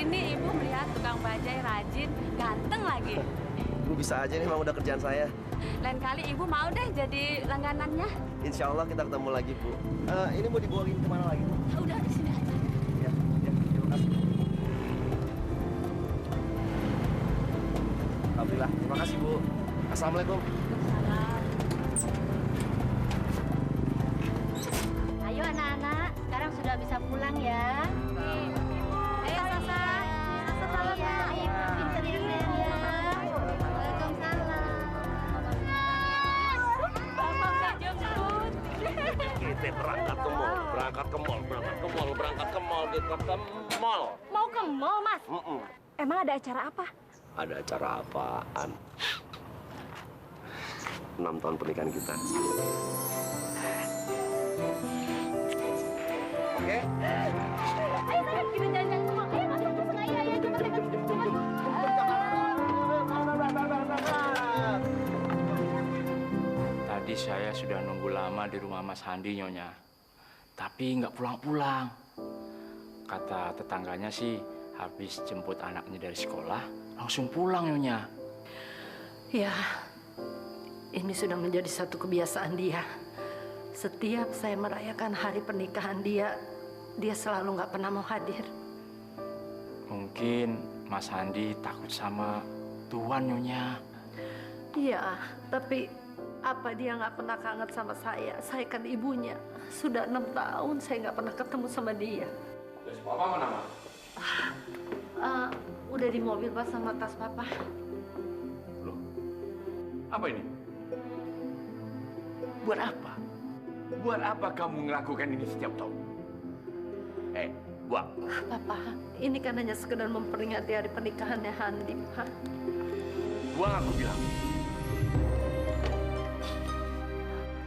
ini ibu melihat tukang bajai rajin, ganteng lagi. Ibu bisa aja nih, memang udah kerjaan saya. Lain kali ibu mau deh jadi langganannya. Insya Allah kita ketemu lagi, Bu. Ini mau dibawain kemana lagi? Ah, udah di sini aja. Ya, terima kasih. Alhamdulillah, terima kasih, Bu. Assalamualaikum. Salam. Ayo anak-anak, sekarang sudah bisa pulang ya. Ayo Sasa. Sasa ya, ayo pinter ya Nen ya. Waalaikumsalam. Bapak nggak jemput. Kita berangkat ke mall, berangkat ke mall, berangkat ke mall, berangkat ke mall, kita ke mall. Mau ke mall, Mas? Emang ada acara apa? Ada acara apaan? 6 tahun pernikahan kita. Oke? Ayo sana kita jalan-jalan ke mall. Ayo masuk masuk ayo ayo cepat cepat cepat. Tadi saya sudah nunggu lama di rumah Mas Handi, Nyonya. Tapi nggak pulang-pulang. Kata tetangganya sih, habis jemput anaknya dari sekolah, langsung pulang, Nyonya. Ya, ini sudah menjadi satu kebiasaan dia. Setiap saya merayakan hari pernikahan dia selalu nggak pernah mau hadir. Mungkin Mas Handi takut sama Tuan, Nyonya. Iya, tapi apa dia nggak pernah kangen sama saya? Saya kan ibunya. Sudah 6 tahun saya nggak pernah ketemu sama dia. Terus Papa mana, Ma? Udah di mobil pas sama tas papa. Loh, apa ini? Buat apa? Buat apa kamu melakukan ini setiap tahun? Buang. Papa, ini kan hanya sekedar memperingati hari pernikahannya Handi, Pak. Buang, aku bilang.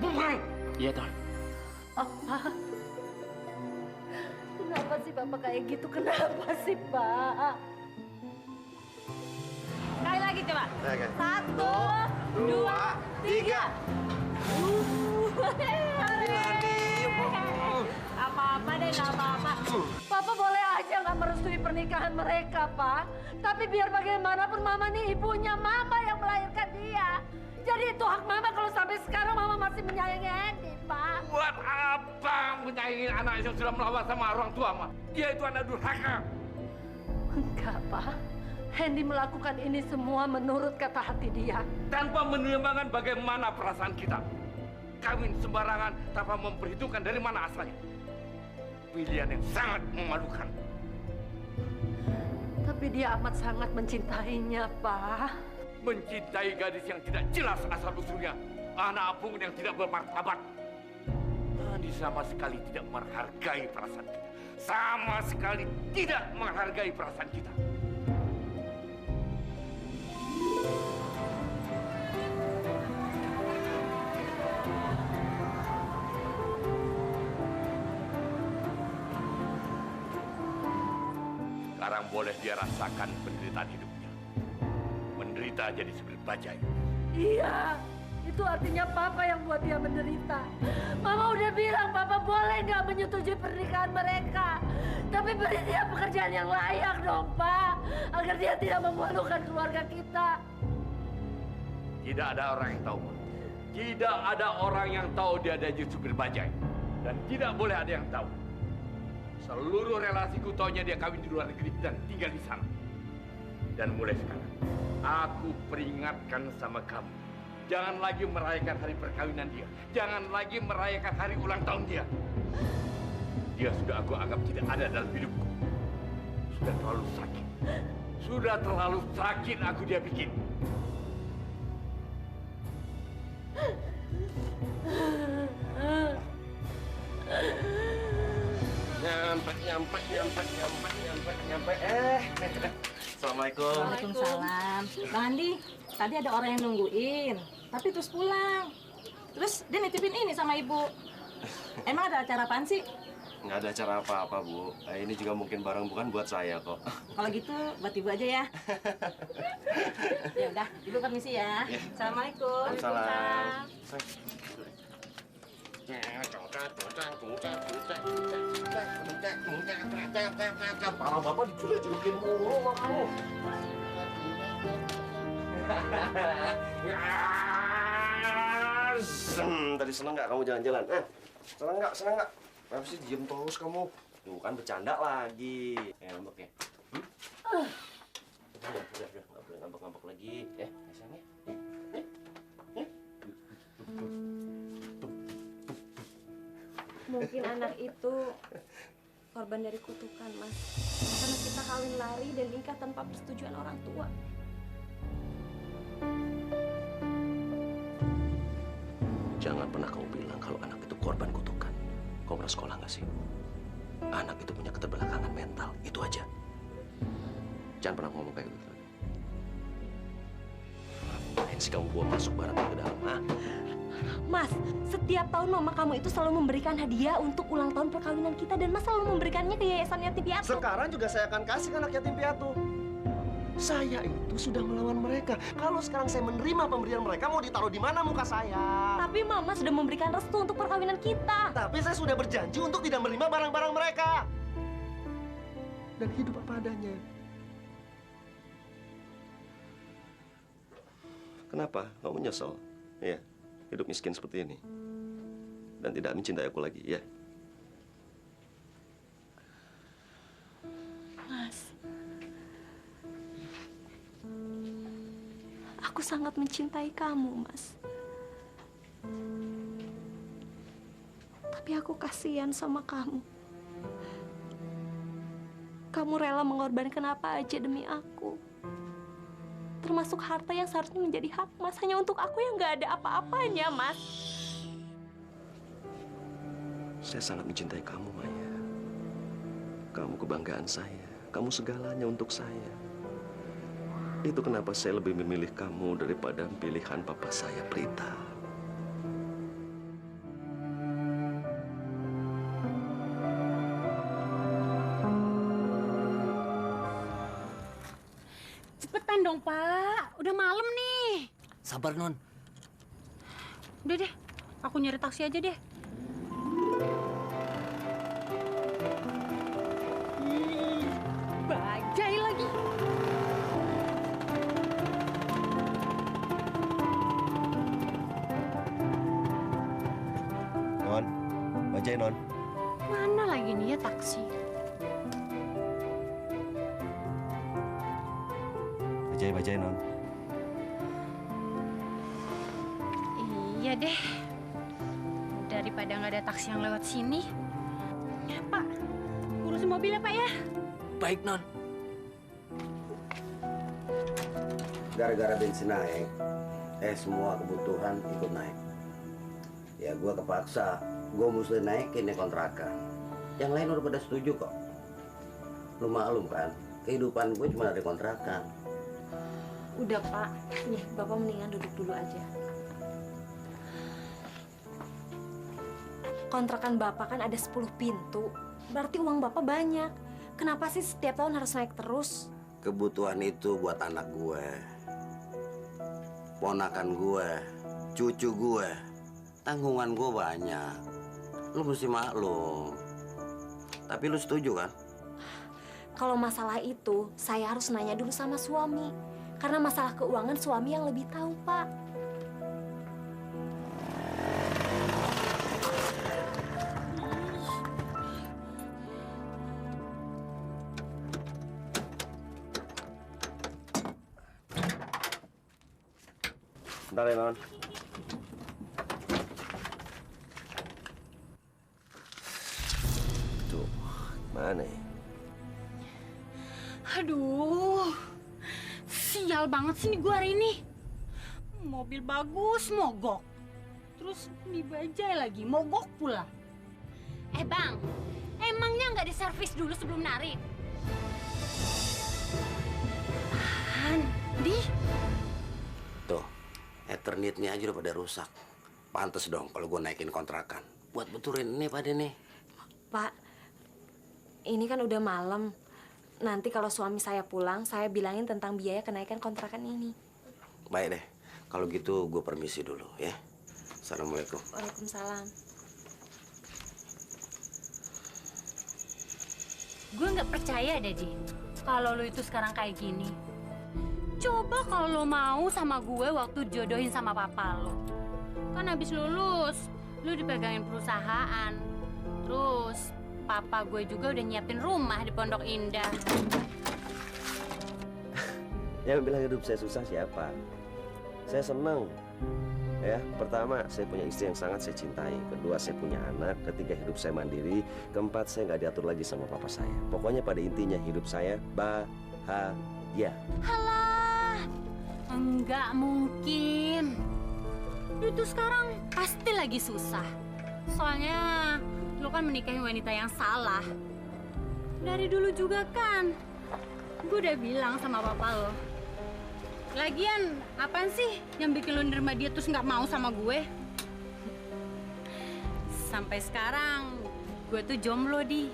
Buang! Iya, Tuan. Apa? Kenapa sih Bapak kayak gitu? Kenapa sih, Pak? Sekali lagi coba. Oke. 1, 2, 3. Apa-apa deh, nggak apa-apa. Papa boleh aja nggak merestui pernikahan mereka, Pak. Tapi biar bagaimanapun Mama nih ibunya, Mama yang melahirkan dia. Jadi itu hak Mama kalau sampai sekarang Mama masih menyayangi Andy, Pak. Buat apa menyayangi anak yang sudah melawan sama orang tua, Ma? Dia itu anak durhaka. Enggak, Pak. Hendy melakukan ini semua menurut kata hati dia. Tanpa menilai bagaimana perasaan kita. Kawin sembarangan tanpa memperhitungkan dari mana asalnya. Pilihan yang sangat memalukan. Tapi dia amat sangat mencintainya, Pak. Mencintai gadis yang tidak jelas asal-usulnya. Anak pungut yang tidak bermartabat. Andi sama sekali tidak menghargai perasaan kita. Sama sekali tidak menghargai perasaan kita. Sekarang boleh dia rasakan penderitaan hidupnya. Menderita jadi supir bajai. Iya, itu artinya Papa yang buat dia menderita. Mama udah bilang Papa boleh nggak menyetujui pernikahan mereka. Tapi beri dia pekerjaan yang layak dong, Pak. Agar dia tidak memalukan keluarga kita. Tidak ada orang yang tahu, Ma. Tidak ada orang yang tahu dia ada jadi supir bajai. Dan tidak boleh ada yang tahu. Seluruh relasiku taunya dia kawin di luar negeri dan tinggal di sana. Dan mulai sekarang, aku peringatkan sama kamu. Jangan lagi merayakan hari perkawinan dia. Jangan lagi merayakan hari ulang tahun dia. Dia sudah aku anggap tidak ada dalam hidupku. Sudah terlalu sakit. Sudah terlalu sakit aku dia bikin. Nyampe. Assalamualaikum. Waalaikumsalam. Bang Andi, tadi ada orang yang nungguin, tapi terus pulang. Terus dia nitipin ini sama ibu. Emang ada acara apaan sih? Nggak ada acara apa-apa, Bu. Ini juga mungkin barang bukan buat saya kok. Kalau gitu buat ibu aja ya. Ya udah, ibu permisi ya. Ya. Assalamualaikum. Waalaikumsalam. Parah bapak diculik-culikin mulu sama kamu. Tadi seneng nggak kamu jalan-jalan? Seneng nggak? Seneng nggak? Kenapa sih diem terus kamu? Tuh kan bercanda lagi. Ngambek ya? Udah, nggak boleh ngambek-ngambek lagi. Sayangnya. Mungkin anak itu korban dari kutukan, Mas. Karena kita kawin lari dan nikah tanpa persetujuan orang tua. Jangan pernah kamu bilang kalau anak itu korban kutukan. Kau pernah sekolah nggak sih? Anak itu punya keterbelakangan mental, itu aja. Jangan pernah ngomong kayak gitu lagi. Ngapain sih kamu bawa masuk barang itu ke dalam, ha? Mas, setiap tahun mama kamu itu selalu memberikan hadiah untuk ulang tahun perkawinan kita dan Mas selalu memberikannya ke yayasan yatim piatu. Sekarang juga saya akan kasih ke anak yatim piatu. Saya itu sudah melawan mereka. Kalau sekarang saya menerima pemberian mereka, mau ditaruh di mana muka saya? Tapi Mama sudah memberikan restu untuk perkawinan kita. Tapi saya sudah berjanji untuk tidak menerima barang-barang mereka. Dan hidup apa adanya. Kenapa? Kamu nyesel? Ya, hidup miskin seperti ini. Dan tidak mencintai aku lagi, ya? Mas, aku sangat mencintai kamu, Mas. Tapi aku kasihan sama kamu. Kamu rela mengorbankan apa aja demi aku. Termasuk harta yang seharusnya menjadi hak Mas hanya untuk aku yang nggak ada apa-apanya, Mas. Saya sangat mencintai kamu, Maya. Kamu kebanggaan saya. Kamu segalanya untuk saya. Itu kenapa saya lebih memilih kamu daripada pilihan papa saya, Prita. Cepetan dong, Pak. Udah malam nih. Sabar, Non. Udah deh, aku nyari taksi aja deh. Bajai lagi. Non, bajai, Non. Mana lagi nih ya taksi? Bajai, Non. Iya deh. Daripada nggak ada taksi yang lewat sini. Pak, urusin mobil ya, Pak ya. Baik, Non. Gara-gara bensin naik, semua kebutuhan ikut naik. Ya gua kepaksa, gua mesti naikin nih kontrakan. Yang lain udah pada setuju kok. Lu maklum kan, kehidupan gue cuma dari kontrakan. Udah, Pak. Nih, Bapak mendingan duduk dulu aja. Kontrakan Bapak kan ada 10 pintu. Berarti uang Bapak banyak. Kenapa sih setiap tahun harus naik terus? Kebutuhan itu buat anak gue, ponakan gue, cucu gue. Tanggungan gue banyak. Lu mesti maklum. Tapi lu setuju kan? Kalau masalah itu, saya harus nanya dulu sama suami. Karena masalah keuangan suami yang lebih tahu, Pak. Bentar ya, Non. Tuh, mana ya? Aduh, sial banget sih nih gue hari ini. Mobil bagus, mogok. Terus dibajai lagi, mogok pula. Bang, emangnya nggak diservis dulu sebelum narik? Di? Tuh, Ethernetnya aja udah pada rusak. Pantes dong kalau gue naikin kontrakan. Buat betulin ini pada nih. Pak, ini kan udah malam. Nanti kalau suami saya pulang, saya bilangin tentang biaya kenaikan kontrakan ini. Baik deh, kalau gitu gue permisi dulu ya. Assalamualaikum. Waalaikumsalam. Gue nggak percaya deh, Di, kalau lo itu sekarang kayak gini. Coba kalau lo mau sama gue waktu jodohin sama papa lo. Kan habis lulus, lo dipegangin perusahaan. Terus papa gue juga udah nyiapin rumah di Pondok Indah. Yang bilang hidup saya susah siapa? Saya senang. Ya, pertama, saya punya istri yang sangat saya cintai. Kedua, saya punya anak. Ketiga, hidup saya mandiri. Keempat, saya nggak diatur lagi sama papa saya. Pokoknya pada intinya hidup saya bahagia. Halah, enggak mungkin. Lu tuh sekarang pasti lagi susah. Soalnya lu kan menikahi wanita yang salah. Dari dulu juga kan, gue udah bilang sama papa lo. Lagian, apaan sih yang bikin lo nerima dia terus nggak mau sama gue? Sampai sekarang, gue tuh jomblo, Di.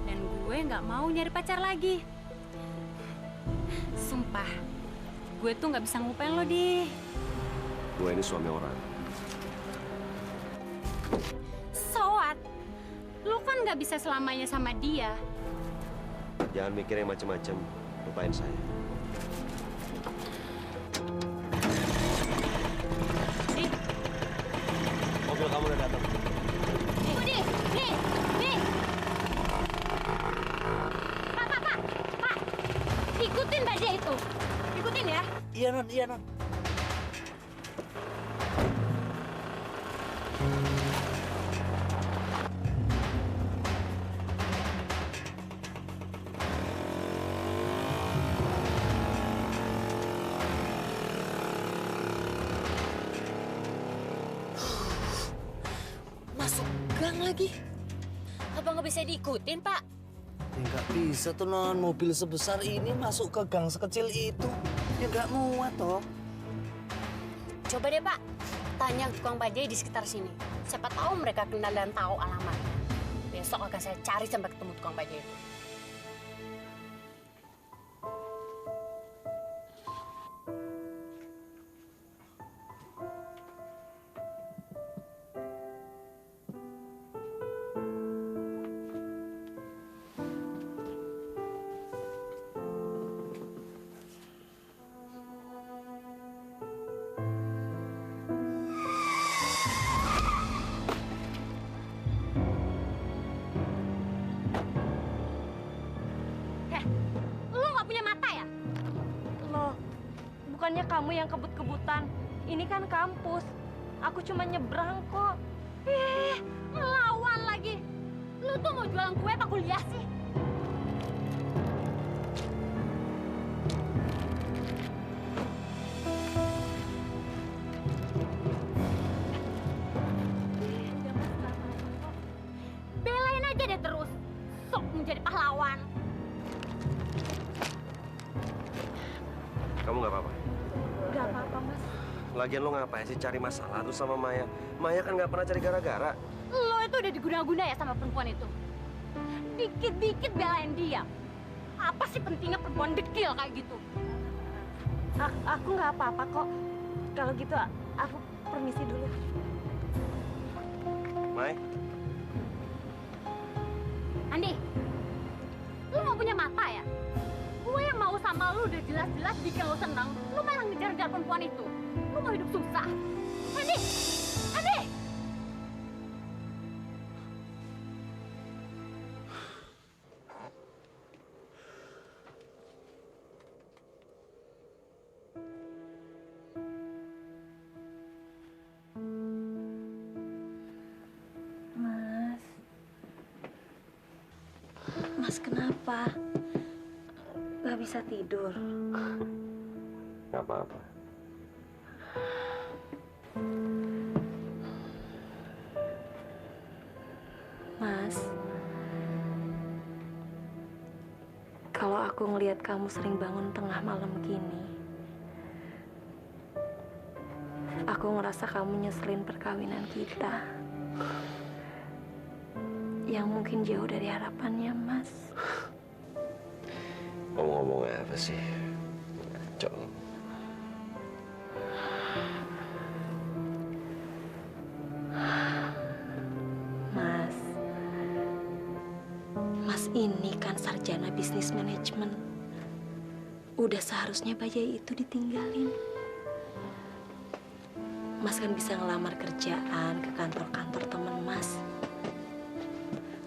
Dan gue nggak mau nyari pacar lagi. Sumpah, gue tuh nggak bisa ngupain lo, Di. Gue ini suami orang. So what? Lo kan nggak bisa selamanya sama dia. Jangan mikir yang macem-macem. Lupain saya. Di, Mobil kamu udah datang. Di. Pak. Ikutin bajai itu. Ikutin ya. Iya non. Masuk gang lagi. Abang nggak bisa diikutin, Pak. Ya nggak bisa tuh non, mobil sebesar ini masuk ke gang sekecil itu. Ya nggak muat toh. Coba deh, Pak. Tanya tukang bajai di sekitar sini. Siapa tahu mereka kenal dan tahu alamatnya. Besok akan saya cari sampai ketemu tukang bajai itu. Lu nggak punya mata ya? Loh, bukannya kamu yang kebut-kebutan. Ini kan kampus. Aku cuma nyebrang kok. Ngelawan lagi. Lu tuh mau jualan kue apa kuliah sih? Belain aja deh terus. Sok menjadi pahlawan. Kamu nggak apa-apa? Gak apa-apa, Mas. Lagian lo ngapain sih cari masalah tuh sama Maya? Maya kan nggak pernah cari gara-gara. Lo itu udah diguna-guna ya sama perempuan itu. Dikit-dikit belain dia. Apa sih pentingnya perempuan dekil kayak gitu? Aku nggak apa-apa kok. Kalau gitu, aku permisi dulu. Mai, Andi, lu mau punya mata ya? Gue yang mau sama lu udah jelas-jelas bikin lo senang. Lu malah ngejar-ngejar perempuan itu. Lu mau hidup susah. Andi! Andi! Mas, kenapa? Gak bisa tidur. nggak apa-apa. Mas, kalau aku ngelihat kamu sering bangun tengah malam gini, aku ngerasa kamu nyeselin perkawinan kita. Yang mungkin jauh dari harapannya, Mas. Ngomong-ngomong apa sih? Ngaco. Mas, Mas ini kan sarjana bisnis manajemen. Udah seharusnya Bajai itu ditinggalin. Mas kan bisa ngelamar kerjaan ke kantor-kantor teman Mas.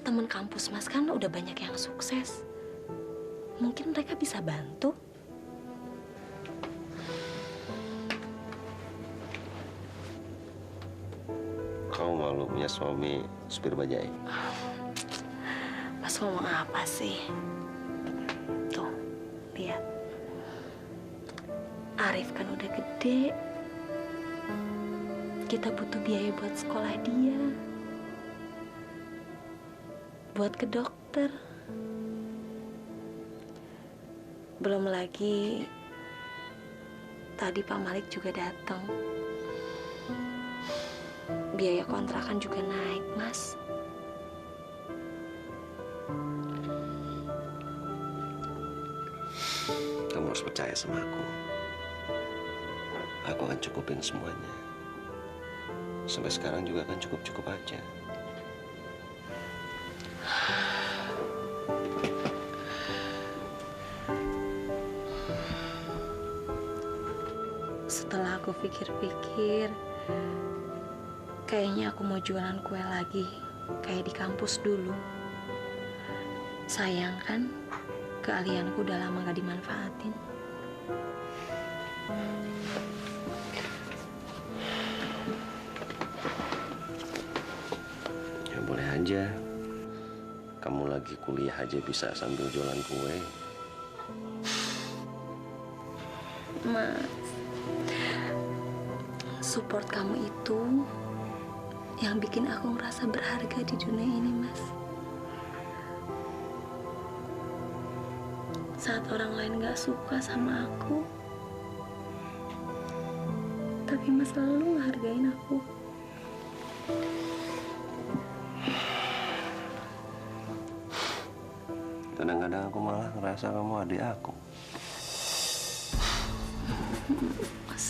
Teman kampus Mas kan udah banyak yang sukses. Mungkin mereka bisa bantu. Kamu malu punya suami supir bajai? Mas ngomong apa sih? Tuh, lihat. Arif kan udah gede. Kita butuh biaya buat sekolah dia. Buat ke dokter. Belum lagi tadi Pak Malik juga datang. Biaya kontrakan juga naik, Mas. Kamu harus percaya sama aku. Aku akan cukupin semuanya. Sampai sekarang juga akan cukup-cukup aja. Setelah aku pikir-pikir, kayaknya aku mau jualan kue lagi, kayak di kampus dulu. Sayang kan, keahlianku udah lama gak dimanfaatin. Ya boleh aja. Kamu lagi kuliah aja bisa sambil jualan kue. Mas, support kamu itu yang bikin aku ngerasa berharga di dunia ini, Mas. Saat orang lain gak suka sama aku, tapi Mas selalu ngehargain aku. Kadang-kadang aku malah ngerasa kamu adik aku. Mas,